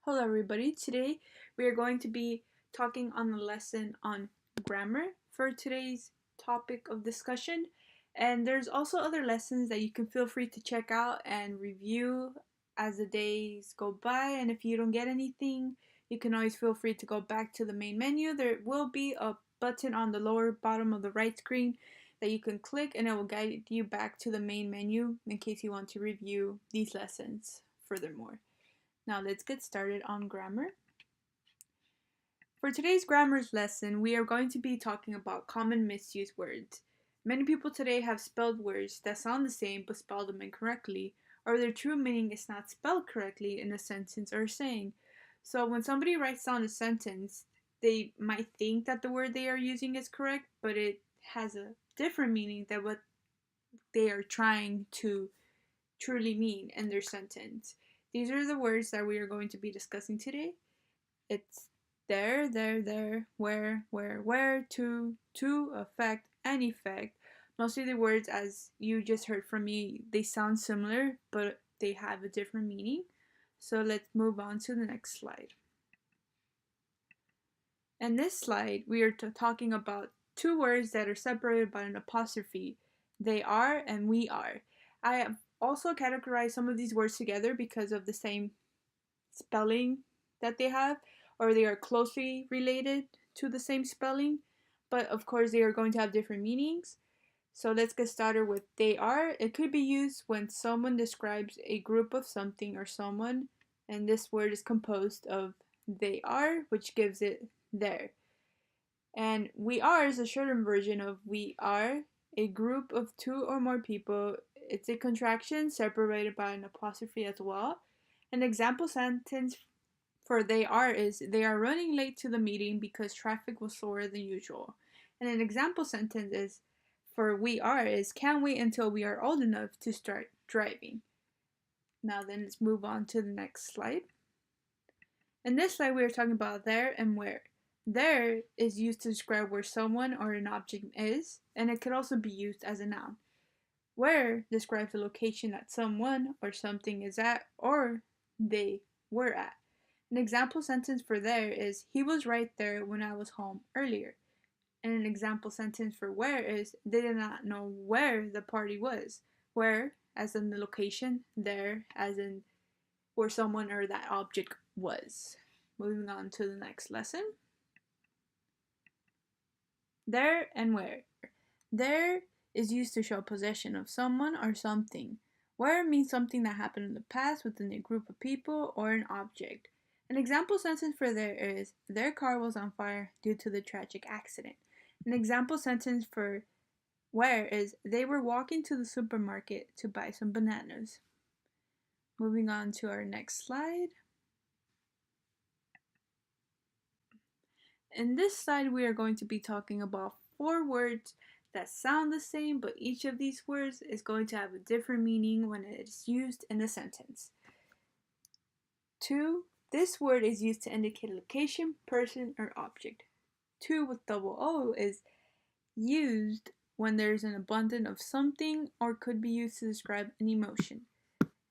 Hello everybody, today we are going to be talking on the lesson on grammar for today's topic of discussion, and there's also other lessons that you can feel free to check out and review as the days go by, and if you don't get anything you can always feel free to go back to the main menu. There will be a button on the lower bottom of the right screen that you can click and it will guide you back to the main menu in case you want to review these lessons furthermore. Now let's get started on grammar. For today's grammar's lesson, we are going to be talking about common misused words. Many people today have spelled words that sound the same but spell them incorrectly, or their true meaning is not spelled correctly in a sentence or saying. So when somebody writes down a sentence, they might think that the word they are using is correct, but it has a different meaning than what they are trying to truly mean in their sentence. These are the words that we are going to be discussing today. It's there, where, to, affect, and effect. Most of the words, as you just heard from me, they sound similar, but they have a different meaning. So let's move on to the next slide. In this slide, we are talking about two words that are separated by an apostrophe. They are and we are. I have also categorized some of these words together because of the same spelling that they have, or they are closely related to the same spelling, but of course they are going to have different meanings. So let's get started with they are. It could be used when someone describes a group of something or someone, and this word is composed of they are, which gives it there. And we are is a shortened version of we are, a group of two or more people. It's a contraction separated by an apostrophe as well. An example sentence for they are is they are running late to the meeting because traffic was slower than usual. And an example sentence is for we are is can't wait until we are old enough to start driving. Now then, let's move on to the next slide. In this slide we are talking about there and where. There is used to describe where someone or an object is, and it could also be used as a noun. Where describes the location that someone or something is at or they were at. An example sentence for there is he was right there when I was home earlier. And an example sentence for where is they did not know where the party was. Where as in the location, there as in where someone or that object was. Moving on to the next lesson. There and where. There is used to show possession of someone or something. Where means something that happened in the past within a group of people or an object. An example sentence for there is their car was on fire due to the tragic accident. An example sentence for where is they were walking to the supermarket to buy some bananas. Moving on to our next slide. In this slide, we are going to be talking about 4 words that sound the same, but each of these words is going to have a different meaning when it is used in a sentence. 2. This word is used to indicate a location, person, or object. 2 with double O is used when there is an abundance of something or could be used to describe an emotion.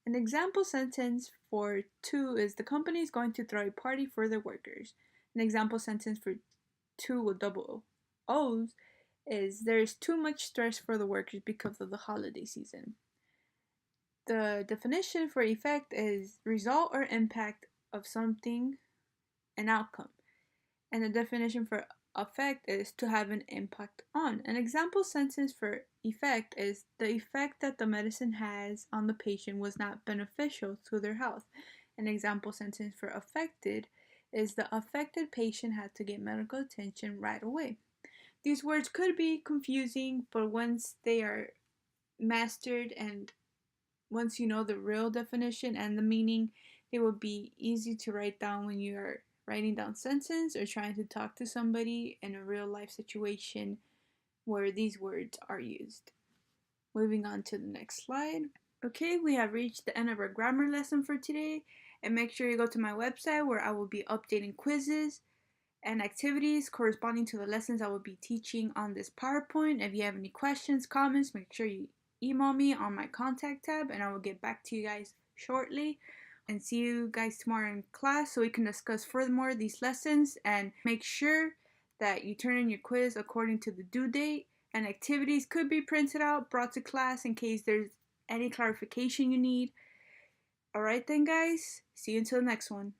An example sentence for 2 is the company is going to throw a party for their workers. An example sentence for 2 with double O's is there is too much stress for the workers because of the holiday season. The definition for effect is result or impact of something, an outcome. And the definition for effect is to have an impact on. An example sentence for effect is the effect that the medicine has on the patient was not beneficial to their health. An example sentence for affected is the affected patient had to get medical attention right away. These words could be confusing, but once they are mastered and once you know the real definition and the meaning, it will be easy to write down when you are writing down sentences or trying to talk to somebody in a real life situation where these words are used. Moving on to the next slide. Okay, we have reached the end of our grammar lesson for today, and make sure you go to my website where I will be updating quizzes and activities corresponding to the lessons I will be teaching on this PowerPoint. If you have any questions, comments, make sure you email me on my contact tab and I will get back to you guys shortly. and see you guys tomorrow in class so we can discuss furthermore these lessons, and make sure that you turn in your quiz according to the due date, and activities could be printed out, brought to class in case there's any clarification you need. Alright then guys, see you until the next one.